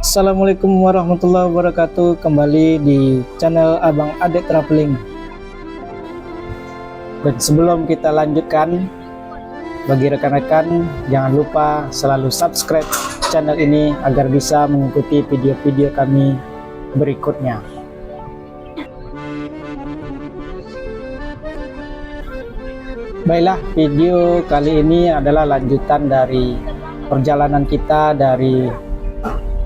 Assalamualaikum warahmatullahi wabarakatuh. Kembali di channel Abang Ade Traveling. Dan sebelum kita lanjutkan, bagi rekan-rekan jangan lupa selalu subscribe channel ini agar bisa mengikuti video-video kami berikutnya. Baiklah, video kali ini adalah lanjutan dari perjalanan kita dari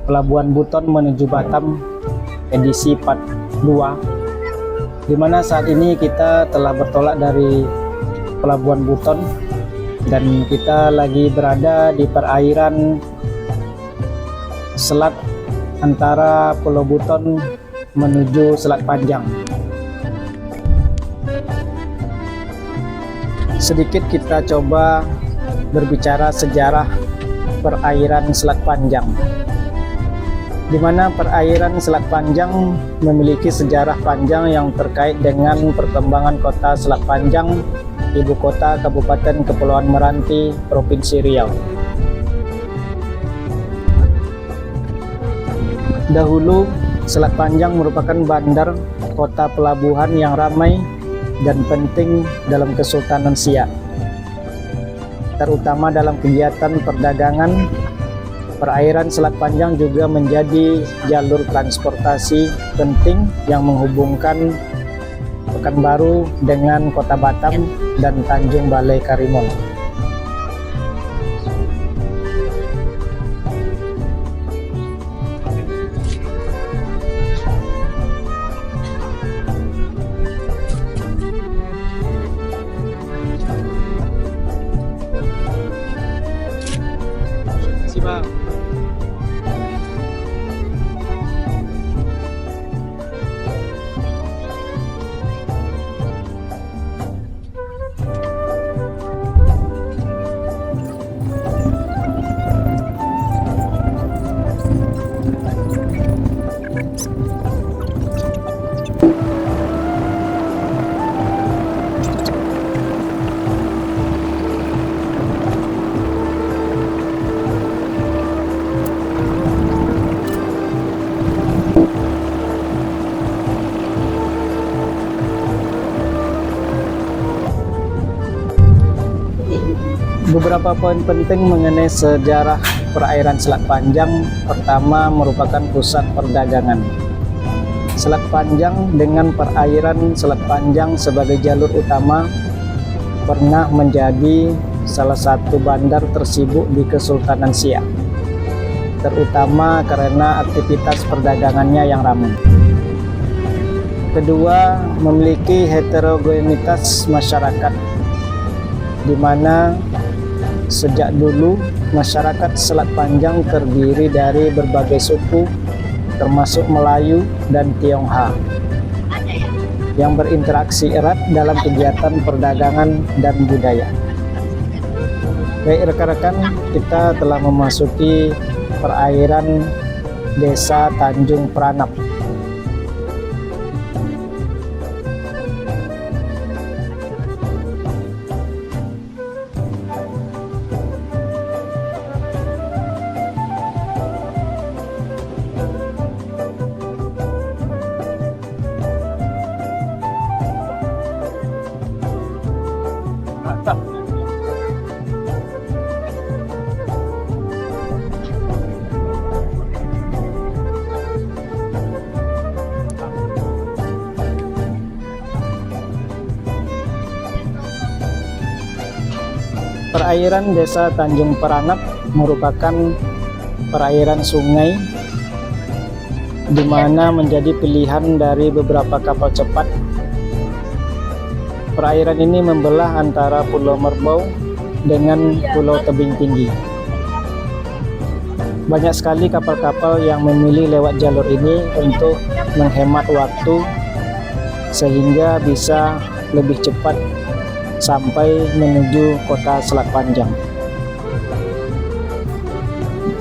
Pelabuhan Buton menuju Batam edisi part 2, dimana saat ini kita telah bertolak dari Pelabuhan Buton dan kita lagi berada di perairan selat antara Pulau Buton menuju Selat Panjang. Sedikit kita coba berbicara sejarah perairan Selat Panjang, di mana perairan Selat Panjang memiliki sejarah panjang yang terkait dengan perkembangan kota Selat Panjang, ibu kota Kabupaten Kepulauan Meranti, Provinsi Riau. Dahulu, Selat Panjang merupakan bandar kota pelabuhan yang ramai dan penting dalam Kesultanan Siak, terutama dalam kegiatan perdagangan. Perairan Selat Panjang juga menjadi jalur transportasi penting yang menghubungkan Pekanbaru dengan Kota Batam dan Tanjung Balai Karimun. Simak. Beberapa poin penting mengenai sejarah perairan Selat Panjang. Pertama, merupakan pusat perdagangan. Selat Panjang dengan perairan Selat Panjang sebagai jalur utama pernah menjadi salah satu bandar tersibuk di Kesultanan Siak, terutama karena aktivitas perdagangannya yang ramai. Kedua, memiliki heterogenitas masyarakat, di mana sejak dulu masyarakat Selat Panjang terdiri dari berbagai suku, termasuk Melayu dan Tionghoa, yang berinteraksi erat dalam kegiatan perdagangan dan budaya. Baik rekan-rekan, kita telah memasuki perairan Desa Tanjung Pranap. Perairan Desa Tanjung Pranap merupakan perairan sungai di mana menjadi pilihan dari beberapa kapal cepat. Perairan ini membelah antara Pulau Merbau dengan Pulau Tebing Tinggi. Banyak sekali kapal-kapal yang memilih lewat jalur ini untuk menghemat waktu sehingga bisa lebih cepat sampai menuju kota Selat Panjang.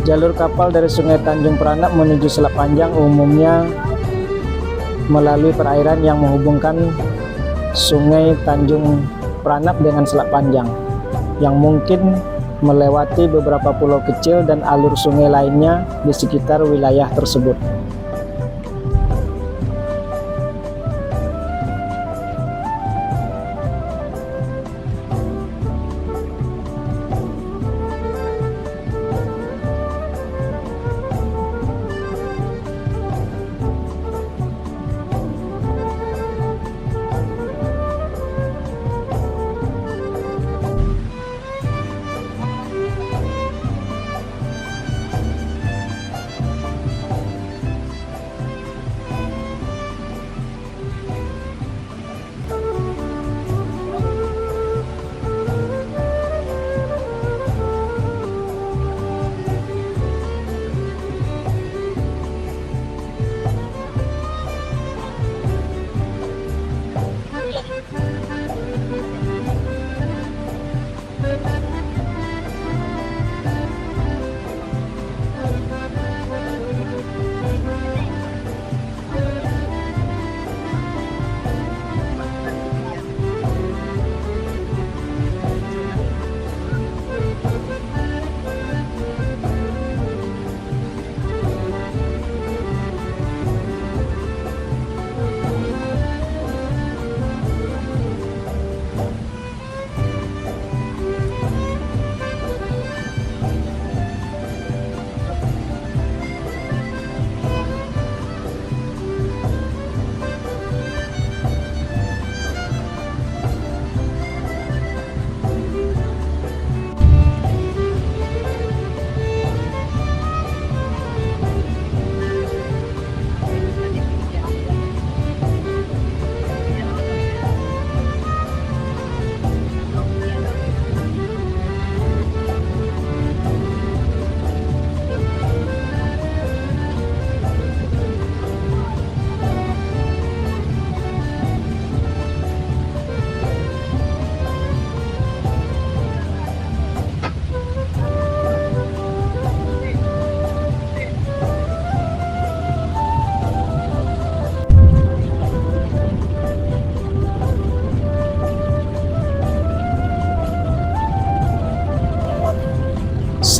Jalur kapal dari Sungai Tanjung Pranap menuju Selat Panjang umumnya melalui perairan yang menghubungkan Sungai Tanjung Pranap dengan Selat Panjang, yang mungkin melewati beberapa pulau kecil dan alur sungai lainnya di sekitar wilayah tersebut.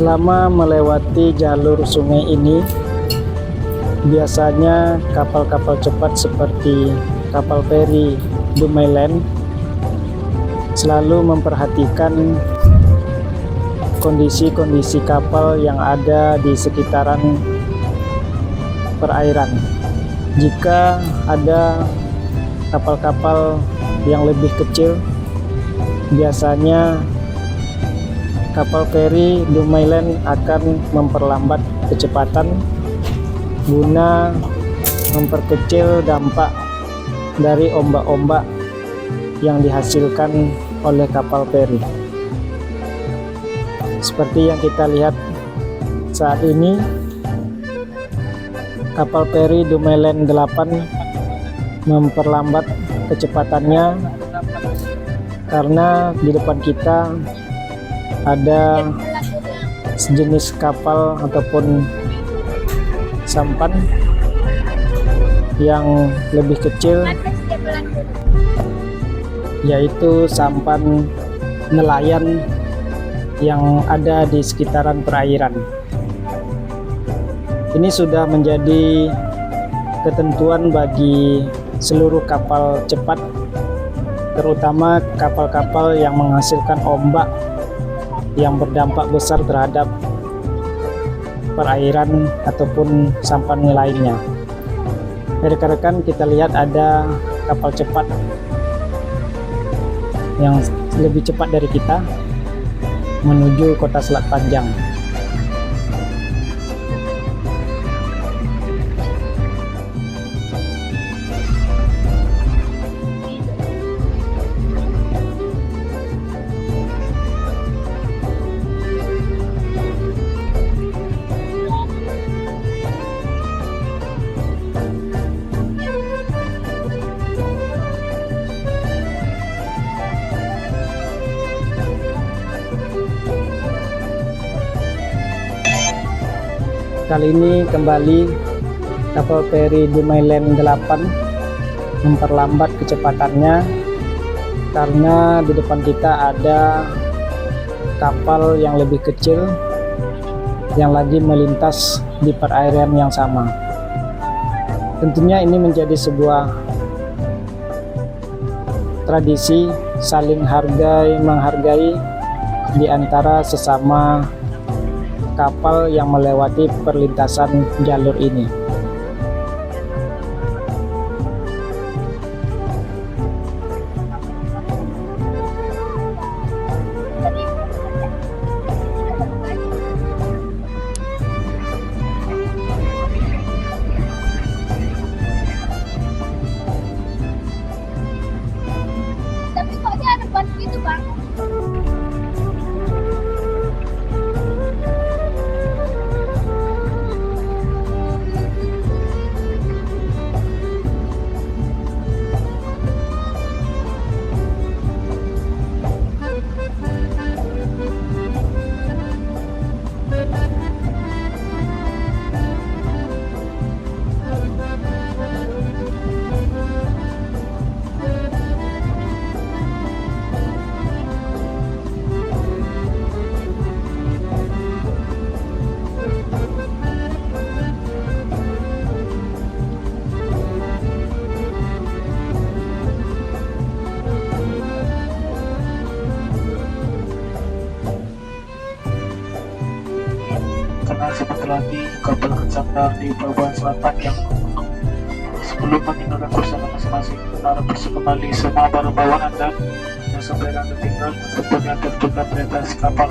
Selama melewati jalur sungai ini, biasanya kapal-kapal cepat seperti kapal feri Dumailand selalu memperhatikan kondisi-kondisi kapal yang ada di sekitaran perairan. Jika ada kapal-kapal yang lebih kecil, biasanya kapal feri Dumailand akan memperlambat kecepatan guna memperkecil dampak dari ombak-ombak yang dihasilkan oleh kapal feri. Seperti yang kita lihat saat ini, kapal feri Dumailand 8 memperlambat kecepatannya karena di depan kita ada sejenis kapal ataupun sampan yang lebih kecil, yaitu sampan nelayan yang ada di sekitaran perairan. Ini sudah menjadi ketentuan bagi seluruh kapal cepat, terutama kapal-kapal yang menghasilkan ombak yang berdampak besar terhadap perairan ataupun sampan lainnya. Rekan-rekan, kita lihat ada kapal cepat yang lebih cepat dari kita menuju kota Selat Panjang. Kali ini kembali kapal feri Dumailand 8 memperlambat kecepatannya karena di depan kita ada kapal yang lebih kecil yang lagi melintas di perairan yang sama. Tentunya ini menjadi sebuah tradisi saling menghargai di antara sesama kapal yang melewati perlintasan jalur ini. Tapi kok dia ada batu itu, Bang? Karena sebentar lagi kapal akan sampai di Pelabuhan Selat Panjang. Sebelum meninggalkan korsana masing-masing, harap bersih kembali semua barang bawaan Anda yang sampai Anda tinggal ataupun yang tertukar di atas kapal.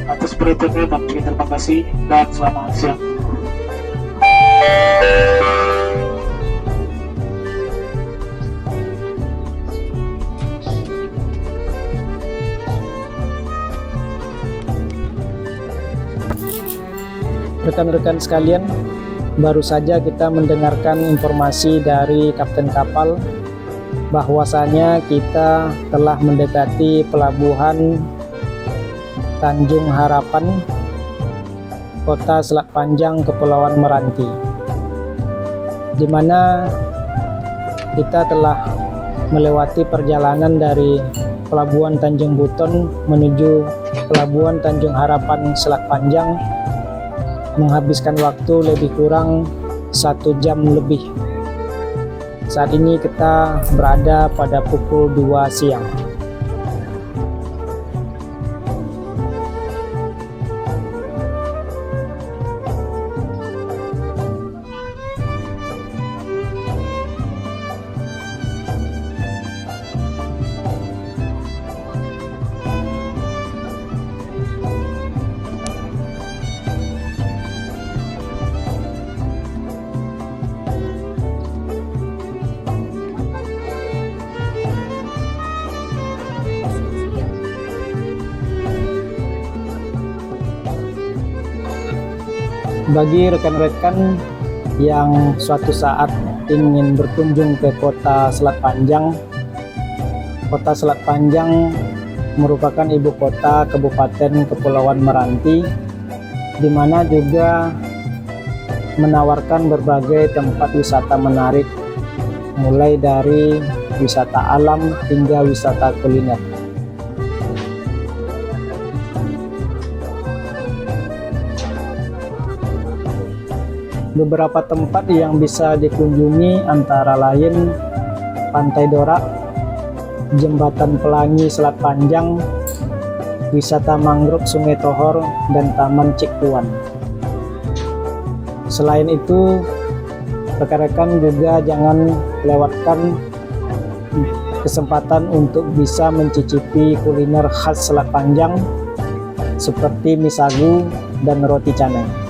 Atas perhatiannya, kami terima kasih dan selamat siang. Rekan-rekan sekalian, baru saja kita mendengarkan informasi dari kapten kapal bahwasanya kita telah mendekati pelabuhan Tanjung Harapan, Kota Selat Panjang, Kepulauan Meranti, di mana kita telah melewati perjalanan dari Pelabuhan Tanjung Buton menuju Pelabuhan Tanjung Harapan Selat Panjang, menghabiskan waktu lebih kurang 1 jam lebih. Saat ini kita berada pada pukul 2 siang. Bagi rekan-rekan yang suatu saat ingin berkunjung ke Kota Selat Panjang, Kota Selat Panjang merupakan ibu kota Kabupaten Kepulauan Meranti, di mana juga menawarkan berbagai tempat wisata menarik, mulai dari wisata alam hingga wisata kuliner. Beberapa tempat yang bisa dikunjungi antara lain Pantai Dorak, Jembatan Pelangi Selat Panjang, wisata mangrove Sungai Tohor, dan Taman Cikuan. Selain itu, rekan-rekan juga jangan lewatkan kesempatan untuk bisa mencicipi kuliner khas Selat Panjang seperti mie sagu dan roti canai.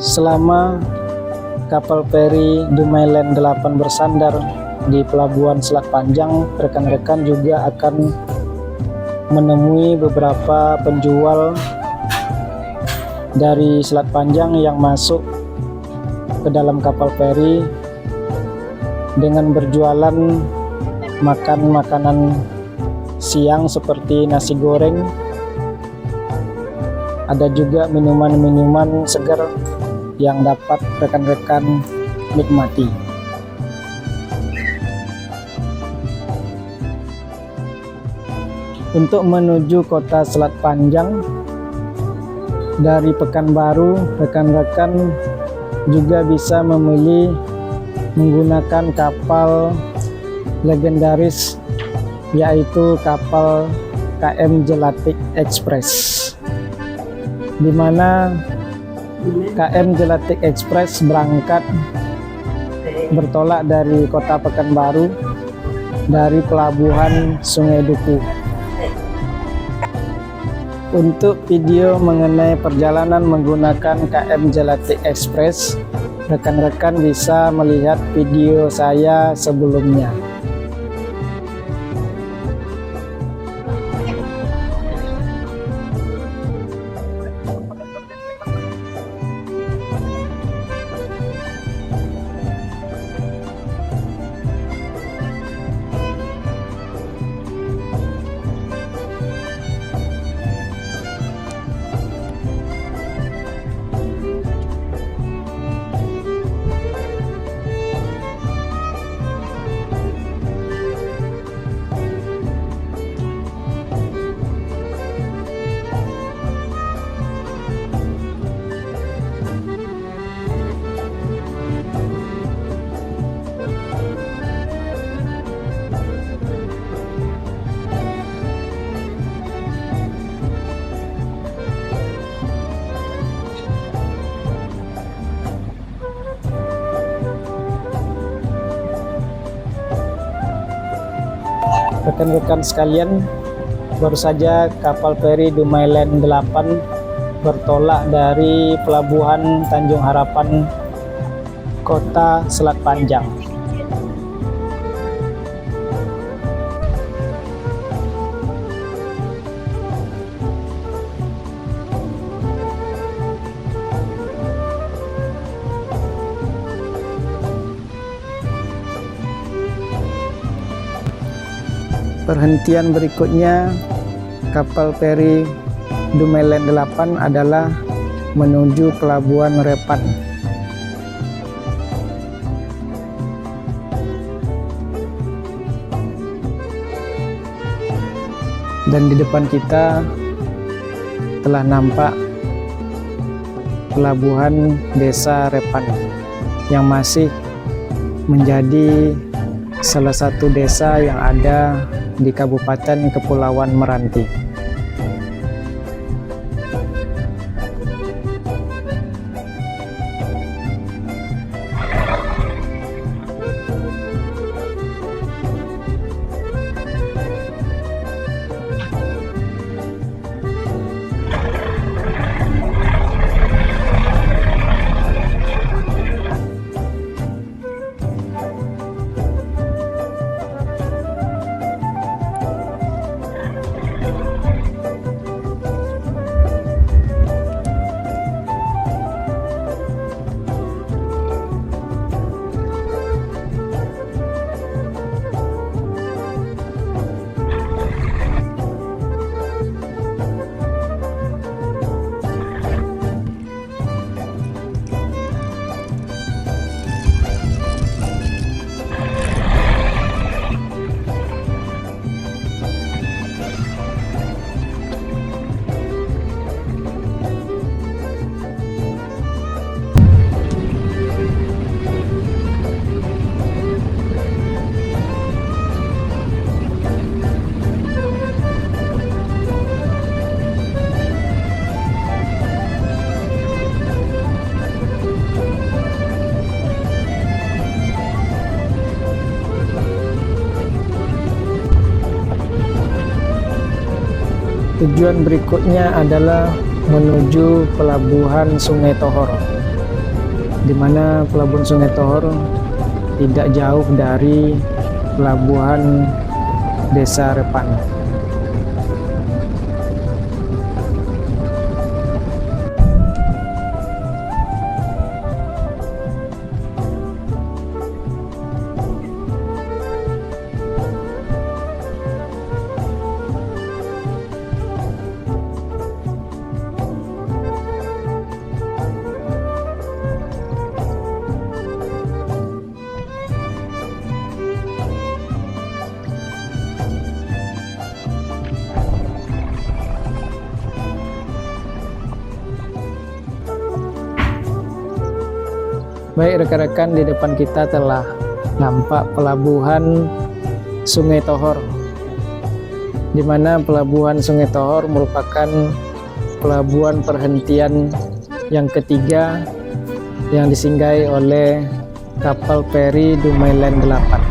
Selama kapal feri Dumailand 8 bersandar di Pelabuhan Selat Panjang, rekan-rekan juga akan menemui beberapa penjual dari Selat Panjang yang masuk ke dalam kapal feri dengan berjualan makan makanan siang seperti nasi goreng. Ada juga minuman-minuman segar yang dapat rekan-rekan nikmati. Untuk menuju kota Selat Panjang dari Pekanbaru, rekan-rekan juga bisa memilih menggunakan kapal legendaris, yaitu kapal KM Jelatik Express, di mana KM Jelatik Express bertolak dari kota Pekanbaru dari pelabuhan Sungai Duku. Untuk video mengenai perjalanan menggunakan KM Jelatik Express, rekan-rekan bisa melihat video saya sebelumnya. Rekan-rekan sekalian, baru saja kapal feri Dumailand 8 bertolak dari Pelabuhan Tanjung Harapan, Kota Selat Panjang. Perhentian berikutnya kapal feri Dumailand 8 adalah menuju Pelabuhan Repan. Dan di depan kita telah nampak pelabuhan Desa Repan yang masih menjadi salah satu desa yang ada di Kabupaten Kepulauan Meranti. Tujuan berikutnya adalah menuju Pelabuhan Sungai Tohor. di mana pelabuhan Sungai Tohor tidak jauh dari pelabuhan Desa Repan. Baik rekan-rekan, di depan kita telah nampak pelabuhan Sungai Tohor, di mana pelabuhan Sungai Tohor merupakan pelabuhan perhentian yang ketiga yang disinggahi oleh kapal feri Dumai Line 8.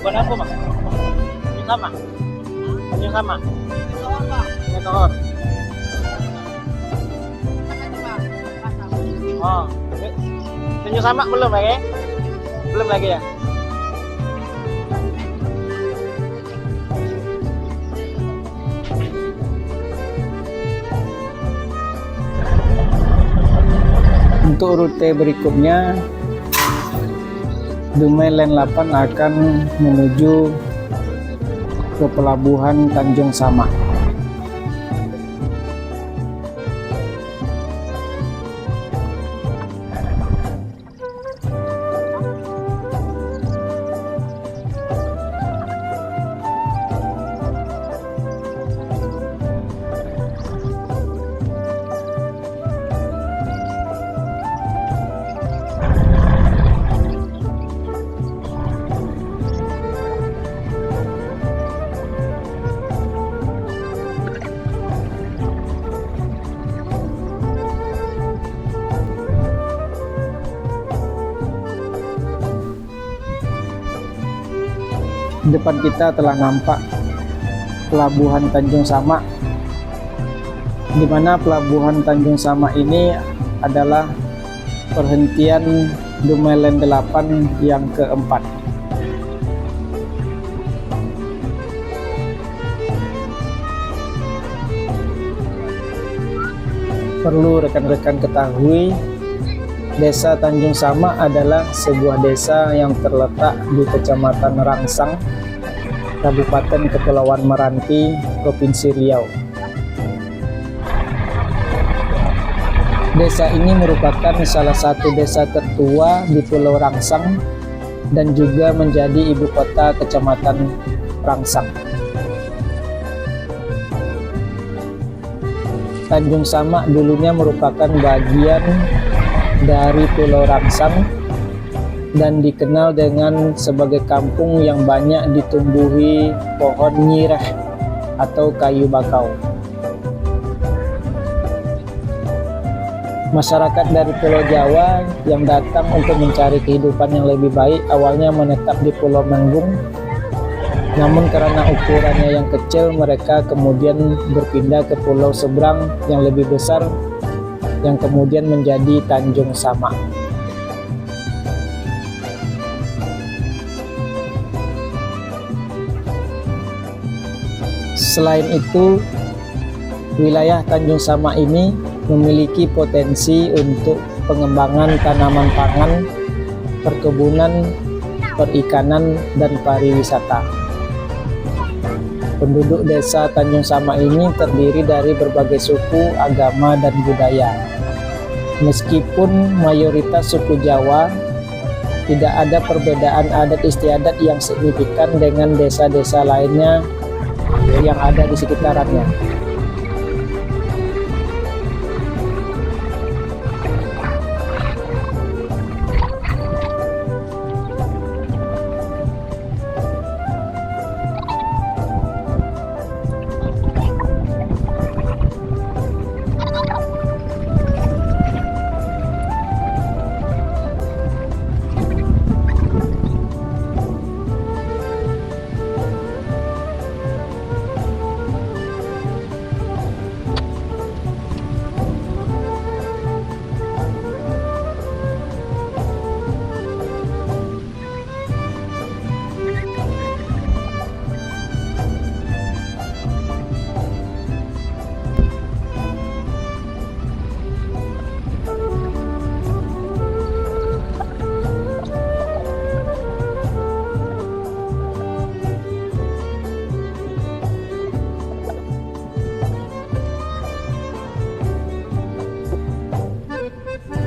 Bukan apa mas? Ini sama? Ini sama? Ini Tohor. Oh, ini sama belum lagi? Belum lagi ya? Untuk rute berikutnya, Dumai Line 8 akan menuju ke pelabuhan Tanjung Samak. Di depan kita telah nampak pelabuhan Tanjung Samak, di mana pelabuhan Tanjung Samak ini adalah perhentian Dumai Line 8 yang keempat. Perlu rekan-rekan ketahui, Desa Tanjung Samak adalah sebuah desa yang terletak di Kecamatan Rangsang, Kabupaten Kepulauan Meranti, Provinsi Riau. Desa ini merupakan salah satu desa tertua di Pulau Rangsang dan juga menjadi ibu kota Kecamatan Rangsang. Tanjung Samak dulunya merupakan bagian dari Pulau Rangsang dan dikenal dengan sebagai kampung yang banyak ditumbuhi pohon nyireh atau kayu bakau. Masyarakat dari Pulau Jawa yang datang untuk mencari kehidupan yang lebih baik awalnya menetap di Pulau Manggung, namun karena ukurannya yang kecil mereka kemudian berpindah ke pulau seberang yang lebih besar yang kemudian menjadi Tanjung Samak. Selain itu, wilayah Tanjung Samak ini memiliki potensi untuk pengembangan tanaman pangan, perkebunan, perikanan, dan pariwisata. Penduduk desa Tanjung Samak ini terdiri dari berbagai suku, agama, dan budaya. Meskipun mayoritas suku Jawa, tidak ada perbedaan adat istiadat yang signifikan dengan desa-desa lainnya yang ada di sekitarannya.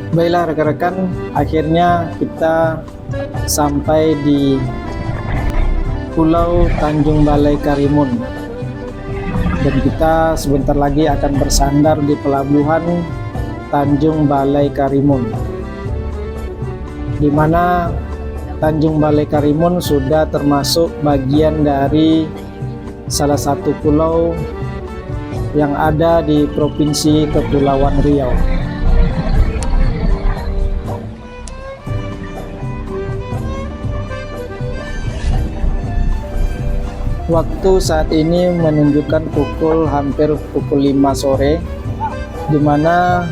Baiklah rekan-rekan, akhirnya kita sampai di Pulau Tanjung Balai Karimun. Dan kita sebentar lagi akan bersandar di pelabuhan Tanjung Balai Karimun, di mana Tanjung Balai Karimun sudah termasuk bagian dari salah satu pulau yang ada di Provinsi Kepulauan Riau. Waktu saat ini menunjukkan hampir pukul 5 sore, di mana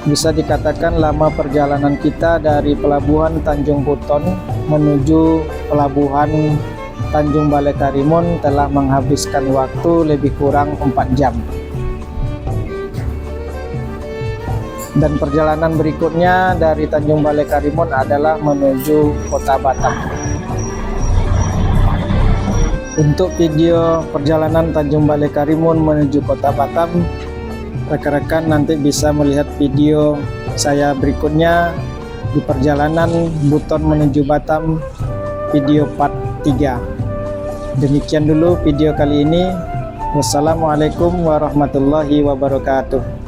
bisa dikatakan lama perjalanan kita dari pelabuhan Tanjung Puton menuju pelabuhan Tanjung Balai Karimun telah menghabiskan waktu lebih kurang 4 jam. Dan perjalanan berikutnya dari Tanjung Balai Karimun adalah menuju Kota Batam. Untuk video perjalanan Tanjung Balai Karimun menuju Kota Batam, rekan-rekan nanti bisa melihat video saya berikutnya di perjalanan Buton menuju Batam, video part 3. Demikian dulu video kali ini. Wassalamualaikum warahmatullahi wabarakatuh.